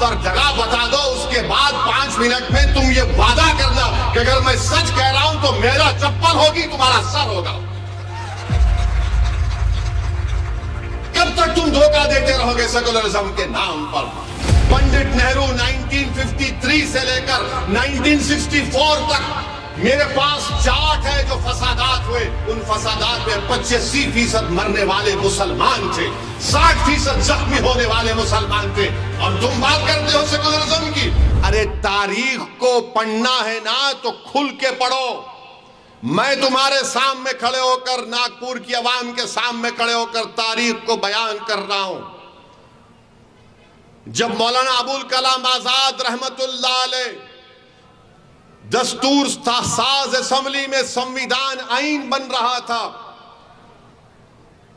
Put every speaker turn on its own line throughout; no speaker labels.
और जगह बता दो, उसके बाद 5 मिनट में तुम ये वादा करना कि अगर मैं सच कह रहा हूं तो मेरा चप्पल होगी, तुम्हारा सर होगा। कब तक तुम धोखा देते रहोगे सेकुलरिज्म के नाम पर? पंडित नेहरू 1953 से लेकर 1964 तक मेरे पास चार्ट है जो फसादात हुए। उन फसादात में 85% मरने वाले मुसलमान थे, 60% जख्मी होने वाले मुसलमान थे, और तुम बात करते हो सेकुलरिज्म की। अरे तारीख को पढ़ना है ना तो खुल के पढ़ो। मैं तुम्हारे सामने खड़े होकर, नागपुर की आवाम के सामने खड़े होकर तारीख को बयान कर रहा हूं। जब मौलाना अबुल कलाम आजाद रहमतुल्लाह अलैह दस्तूर साज असेंबली में संविधान आईन बन रहा था,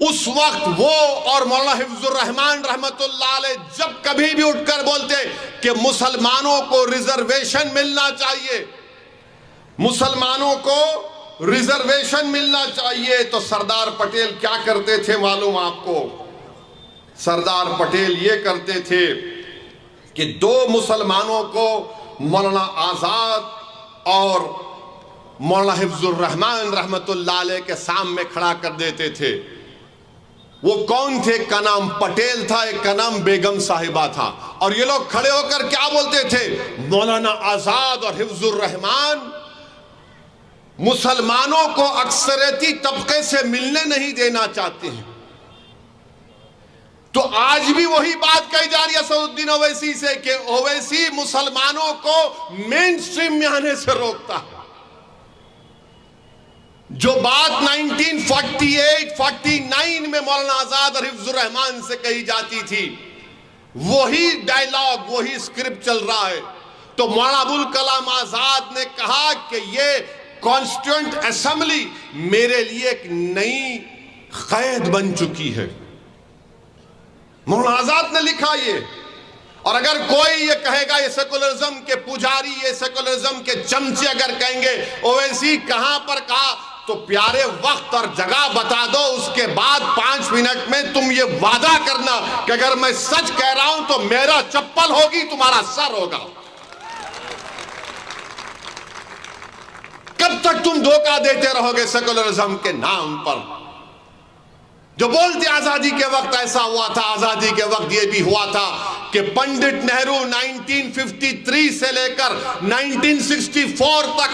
उस वक्त वो और मौलाना हिफ्जुर रहमान रहमतुल्लाह अलैह जब कभी भी उठकर बोलते कि मुसलमानों को रिजर्वेशन मिलना चाहिए, मुसलमानों को रिजर्वेशन मिलना चाहिए, तो सरदार पटेल क्या करते थे मालूम आपको? सरदार पटेल ये करते थे कि 2 मुसलमानों को मौलाना आजाद और मौलाना हिफ्जुर रहमान रहमतुल्लाह अलैह के सामने खड़ा कर देते थे। वो कौन थे? का नाम पटेल था, एक का नाम बेगम साहिबा था। और ये लोग खड़े होकर क्या बोलते थे? मौलाना आजाद और हिफ्जुर रहमान मुसलमानों को अक्सरियती तबके से मिलने नहीं देना चाहते हैं। तो आज भी वही बात कही जा रही है असदुद्दीन ओवैसी से कि ओवैसी मुसलमानों को मेन स्ट्रीम में आने से रोकता है। जो बात 1948-49 में मौलाना आजाद और हिफ्जुर रहमान से कही जाती थी, वही डायलॉग, वही स्क्रिप्ट चल रहा है। तो मौलाना अबुल कलाम आजाद ने कहा कि ये कॉन्स्टिट्यूएंट असेंबली मेरे लिए एक नई कैद बन चुकी है। मौलाना आजाद ने लिखा ये। और अगर कोई ये कहेगा, ये सेकुलरिज्म के पुजारी, ये सेकुलरिज्म के चमचे अगर कहेंगे ओवैसी कहां पर कहा, तो प्यारे वक्त और जगह बता दो, उसके बाद 5 मिनट में तुम ये वादा करना कि अगर मैं सच कह रहा हूं तो मेरा चप्पल होगी, तुम्हारा सर होगा। कब तक तुम धोखा देते रहोगे सेकुलरिज्म के नाम पर? जो बोलते आजादी के वक्त ऐसा हुआ था, आजादी के वक्त ये भी हुआ था कि पंडित नेहरू 1953 से लेकर 1964 तक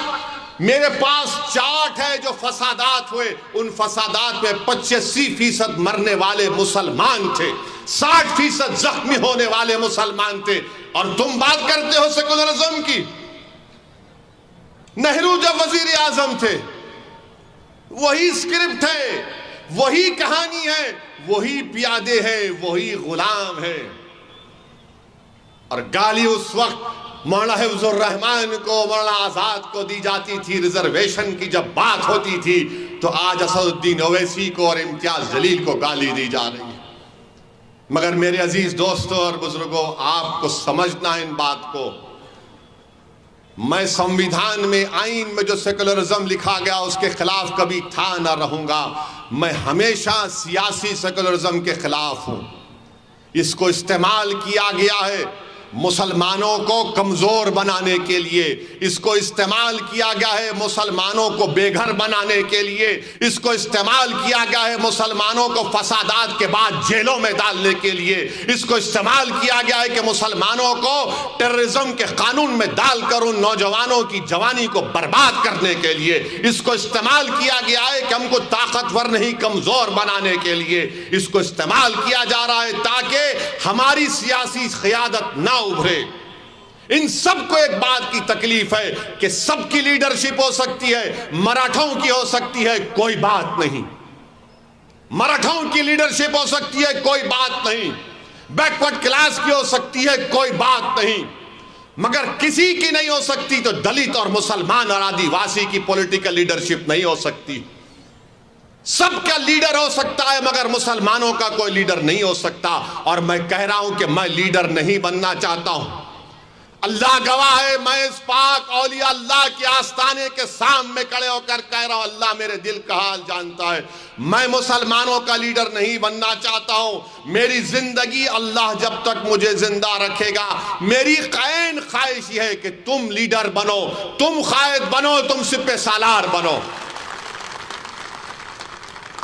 मेरे पास चार्ट है जो फसादात हुए। उन फसादात में 85% मरने वाले मुसलमान थे, 60% जख्मी होने वाले मुसलमान थे, और तुम बात करते हो सेकुलरिज्म की। नेहरू जब वजीर आजम थे, वही स्क्रिप्ट है, वही कहानी है, वही प्यादे हैं, वही गुलाम है। और गाली उस वक्त मौलाना हिफ्जुर रहमान को, मौलाना आजाद को दी जाती थी। रिजर्वेशन की जब बात होती थी तो आज असदुद्दीन ओवैसी को और इम्तियाज जलील को गाली दी जा रही है। मगर मेरे अजीज दोस्तों और बुजुर्गों, आपको समझना है इन बात को। मैं संविधान में, आईन में जो सेकुलरिज्म लिखा गया उसके खिलाफ कभी था ना रहूंगा। मैं हमेशा सियासी सेकुलरिज्म के खिलाफ हूं। इसको इस्तेमाल किया गया है मुसलमानों को कमजोर बनाने के लिए, इसको इस्तेमाल किया गया है मुसलमानों को बेघर बनाने के लिए, इसको इस्तेमाल किया गया है मुसलमानों को फसादात के बाद जेलों में डालने के लिए, इसको इस्तेमाल किया गया है कि मुसलमानों को टेररिज्म के कानून में डालकर उन नौजवानों की जवानी को बर्बाद करने के लिए, इसको इस्तेमाल किया गया है कि हमको ताकतवर नहीं कमजोर बनाने के लिए, इसको इस्तेमाल किया जा रहा है ताकि हमारी सियासी क़यादत ना उभरे। इन सबको एक बात की तकलीफ है कि सबकी लीडरशिप हो सकती है, मराठाओं की हो सकती है, कोई बात नहीं। मराठाओं की लीडरशिप हो सकती है, कोई बात नहीं। बैकवर्ड क्लास की हो सकती है, कोई बात नहीं। मगर किसी की नहीं हो सकती तो दलित और मुसलमान और आदिवासी की पॉलिटिकल लीडरशिप नहीं हो सकती। सबका लीडर हो सकता है मगर मुसलमानों का कोई लीडर नहीं हो सकता। और मैं कह रहा हूं कि मैं लीडर नहीं बनना चाहता हूं। अल्लाह गवाह है, मैं इस पाक औलिया अल्लाह के आस्ताने के सामने खड़े होकर कह रहा हूं, अल्लाह मेरे दिल का हाल जानता है। मैं मुसलमानों का लीडर नहीं बनना चाहता हूं। मेरी जिंदगी अल्लाह जब तक मुझे जिंदा रखेगा, मेरी कैन ख्वाहिश यह है कि तुम लीडर बनो, तुम कायद बनो, तुम सिपह सालार बनो।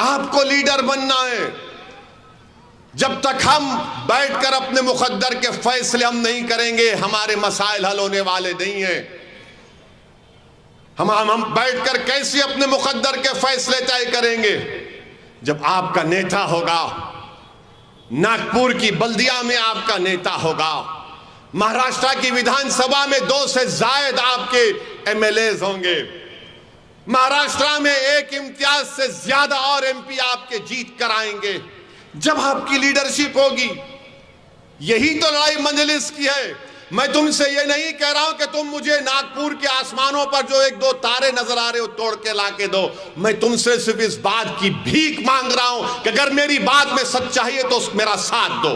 आपको लीडर बनना है। जब तक हम बैठकर अपने मुकद्दर के फैसले हम नहीं करेंगे, हमारे मसाइल हल होने वाले नहीं हैं। हम बैठकर कैसे अपने मुकद्दर के फैसले तय करेंगे? जब आपका नेता होगा, नागपुर की बल्दिया में आपका नेता होगा, महाराष्ट्र की विधानसभा में 2 से ज्यादा आपके एमएलएज होंगे, महाराष्ट्र में 1 इम्तियाज से ज्यादा और एमपी आपके जीत कर आएंगे। जब आपकी लीडरशिप होगी, यही तो लड़ाई मंजलिस की है। मैं तुमसे ये नहीं कह रहा हूं कि तुम मुझे नागपुर के आसमानों पर जो 1-2 तारे नजर आ रहे हो तोड़ के लाके दो। मैं तुमसे सिर्फ इस बात की भीख मांग रहा हूं कि अगर मेरी बात में सच्चाई है तो मेरा साथ दो,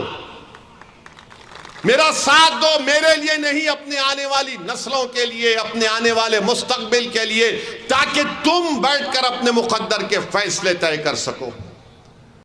मेरा साथ दो। मेरे लिए नहीं, अपने आने वाली नस्लों के लिए, अपने आने वाले मुस्तकबिल के लिए, ताकि तुम बैठकर अपने मुकद्दर के फैसले तय कर सको।